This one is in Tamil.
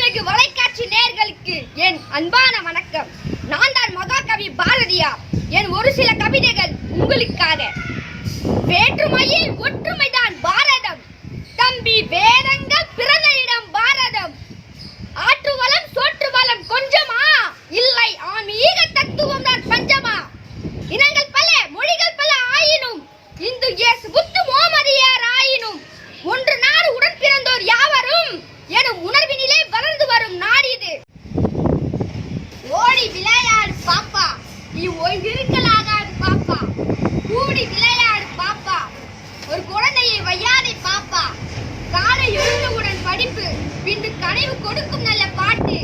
அன்புமிகு வலைக்காட்சி நேயர்களுக்கு என் அன்பான வணக்கம். நான் தான் மகாகவி பாரதியார். என் ஒரு சில கவிதைகள் உங்களுக்காக. வேற்றுமையில் ஒற்றுமைதான் பாரதம், தம்பி வேதங்கள் பிறந்த இடம் பாரதம். ஆற்று வளம் சோற்று வளம் கொஞ்சமா, இல்லை ஆன்மீக தத்துவம் தான் பஞ்சமா. இனங்கள் பல மொழிகள் பல ஆயினும், இந்து இயேசு புத்து மோமதியார் ஆயினும், ஒன்று நாடு உடன் பிறந்தோர் யாவரும் எனும் உணர்வினிலே வளர்ந்து வரும் நாடு இது. ஓடி விளையாடு பாப்பா, நீ ஓய்ந்திருக்கலாகாது பாப்பா. கூடி விளையாடு பாப்பா, ஒரு குழந்தையை வையாதே பாப்பா. காலை எழுந்தவுடன் படிப்பு, பின்பு கனவு கொடுக்கும் நல்ல பாட்டு.